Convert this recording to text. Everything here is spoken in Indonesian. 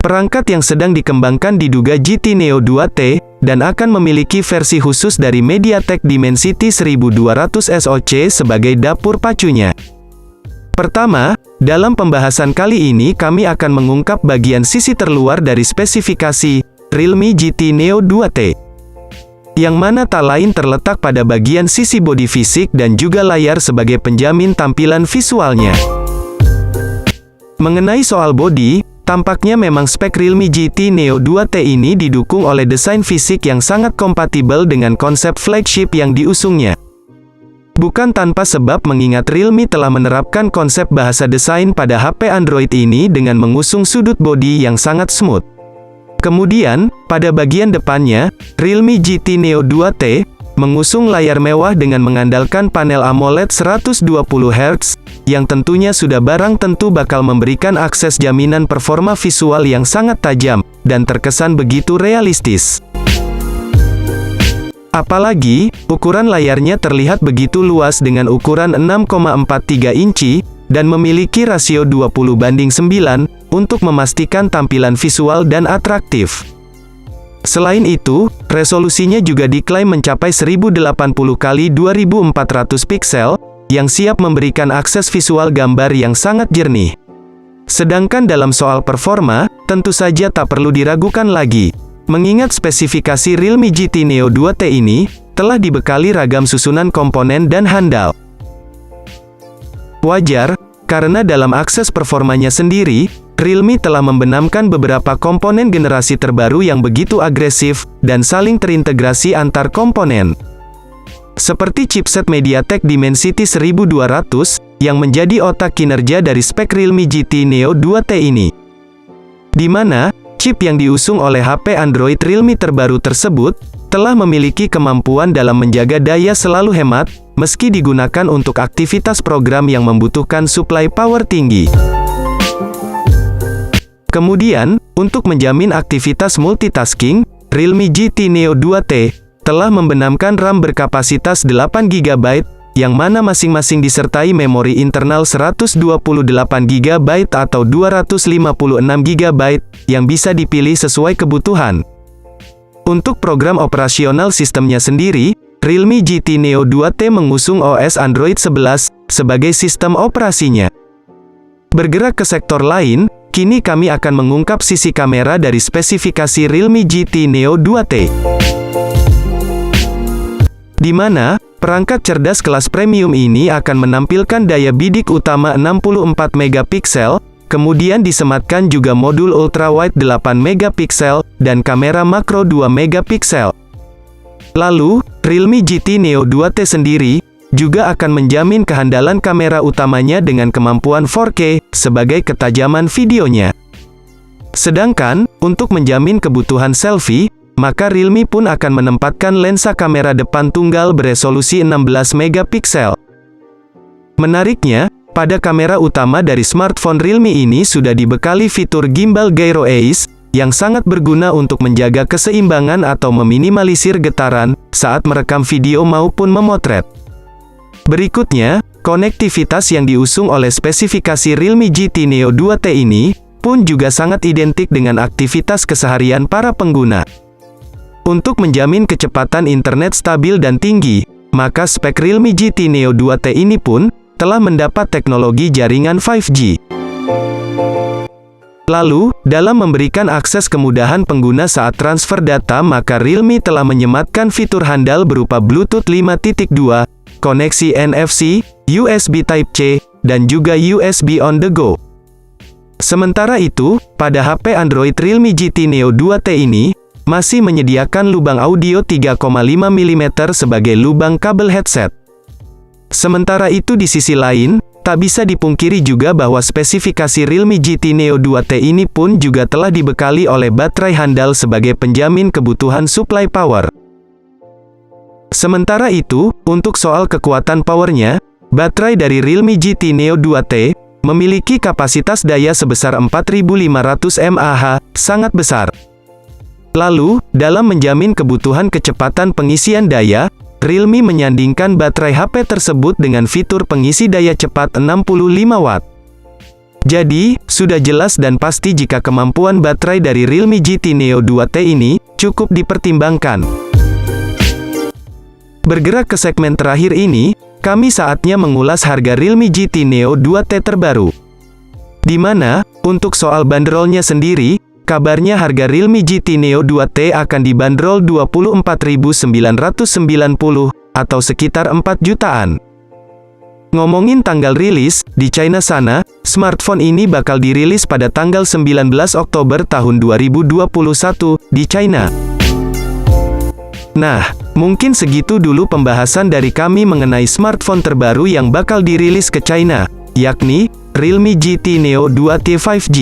Perangkat yang sedang dikembangkan diduga GT Neo 2T, dan akan memiliki versi khusus dari MediaTek Dimensity 1200 SoC sebagai dapur pacunya. Pertama, dalam pembahasan kali ini kami akan mengungkap bagian sisi terluar dari spesifikasi Realme GT Neo 2T, yang mana tak lain terletak pada bagian sisi bodi fisik dan juga layar sebagai penjamin tampilan visualnya. Mengenai soal bodi, tampaknya memang spek Realme GT Neo 2T ini didukung oleh desain fisik yang sangat kompatibel dengan konsep flagship yang diusungnya. Bukan tanpa sebab mengingat Realme telah menerapkan konsep bahasa desain pada HP Android ini dengan mengusung sudut bodi yang sangat smooth. Kemudian, pada bagian depannya, Realme GT Neo 2T mengusung layar mewah dengan mengandalkan panel AMOLED 120 Hz, yang tentunya sudah barang tentu bakal memberikan akses jaminan performa visual yang sangat tajam, dan terkesan begitu realistis. Apalagi, ukuran layarnya terlihat begitu luas dengan ukuran 6,43 inci, dan memiliki rasio 20:9, untuk memastikan tampilan visual dan atraktif. Selain itu, resolusinya juga diklaim mencapai 1080 x 2400 piksel, yang siap memberikan akses visual gambar yang sangat jernih. Sedangkan dalam soal performa, tentu saja tak perlu diragukan lagi. Mengingat spesifikasi Realme GT Neo 2T ini, telah dibekali ragam susunan komponen dan handal. Wajar, karena dalam akses performanya sendiri, Realme telah membenamkan beberapa komponen generasi terbaru yang begitu agresif, dan saling terintegrasi antar komponen. Seperti chipset MediaTek Dimensity 1200, yang menjadi otak kinerja dari spek Realme GT Neo 2T ini. Di mana, chip yang diusung oleh HP Android Realme terbaru tersebut, telah memiliki kemampuan dalam menjaga daya selalu hemat, meski digunakan untuk aktivitas program yang membutuhkan suplai power tinggi. Kemudian, untuk menjamin aktivitas multitasking, Realme GT Neo 2T telah membenamkan RAM berkapasitas 8 GB, yang mana masing-masing disertai memori internal 128 GB atau 256 GB, yang bisa dipilih sesuai kebutuhan. Untuk program operasional sistemnya sendiri, Realme GT Neo 2T mengusung OS Android 11 sebagai sistem operasinya. Bergerak ke sektor lain, kini kami akan mengungkap sisi kamera dari spesifikasi Realme GT Neo 2T. Di mana, perangkat cerdas kelas premium ini akan menampilkan daya bidik utama 64 megapiksel, kemudian disematkan juga modul ultrawide 8 megapiksel, dan kamera makro 2 megapiksel. Lalu, Realme GT Neo 2T sendiri, juga akan menjamin kehandalan kamera utamanya dengan kemampuan 4K, sebagai ketajaman videonya. Sedangkan, untuk menjamin kebutuhan selfie, maka Realme pun akan menempatkan lensa kamera depan tunggal beresolusi 16 megapiksel. Menariknya, pada kamera utama dari smartphone Realme ini sudah dibekali fitur gimbal gyro Ace, yang sangat berguna untuk menjaga keseimbangan atau meminimalisir getaran, saat merekam video maupun memotret. Berikutnya, konektivitas yang diusung oleh spesifikasi Realme GT Neo 2T ini, pun juga sangat identik dengan aktivitas keseharian para pengguna. Untuk menjamin kecepatan internet stabil dan tinggi, maka spek Realme GT Neo 2T ini pun telah mendapat teknologi jaringan 5G. Lalu, dalam memberikan akses kemudahan pengguna saat transfer data, maka Realme telah menyematkan fitur handal berupa Bluetooth 5.2, koneksi NFC, USB Type-C, dan juga USB on the go. Sementara itu, pada HP Android Realme GT Neo 2T ini, masih menyediakan lubang audio 3,5 mm sebagai lubang kabel headset. Sementara itu di sisi lain, tak bisa dipungkiri juga bahwa spesifikasi Realme GT Neo 2T ini pun juga telah dibekali oleh baterai handal sebagai penjamin kebutuhan suplai power. Sementara itu, untuk soal kekuatan powernya, baterai dari Realme GT Neo 2T memiliki kapasitas daya sebesar 4500 mAh, sangat besar. Lalu, dalam menjamin kebutuhan kecepatan pengisian daya, Realme menyandingkan baterai HP tersebut dengan fitur pengisi daya cepat 65 Watt. Jadi, sudah jelas dan pasti jika kemampuan baterai dari Realme GT Neo 2T ini cukup dipertimbangkan. Bergerak ke segmen terakhir ini, kami saatnya mengulas harga Realme GT Neo 2T terbaru. Di mana, untuk soal bandrolnya sendiri, kabarnya harga Realme GT Neo 2T akan dibanderol 24.990 atau sekitar 4 jutaan. Ngomongin tanggal rilis, di China sana, smartphone ini bakal dirilis pada tanggal 19 Oktober tahun 2021 di China. Nah, mungkin segitu dulu pembahasan dari kami mengenai smartphone terbaru yang bakal dirilis ke China, yakni Realme GT Neo 2T 5G.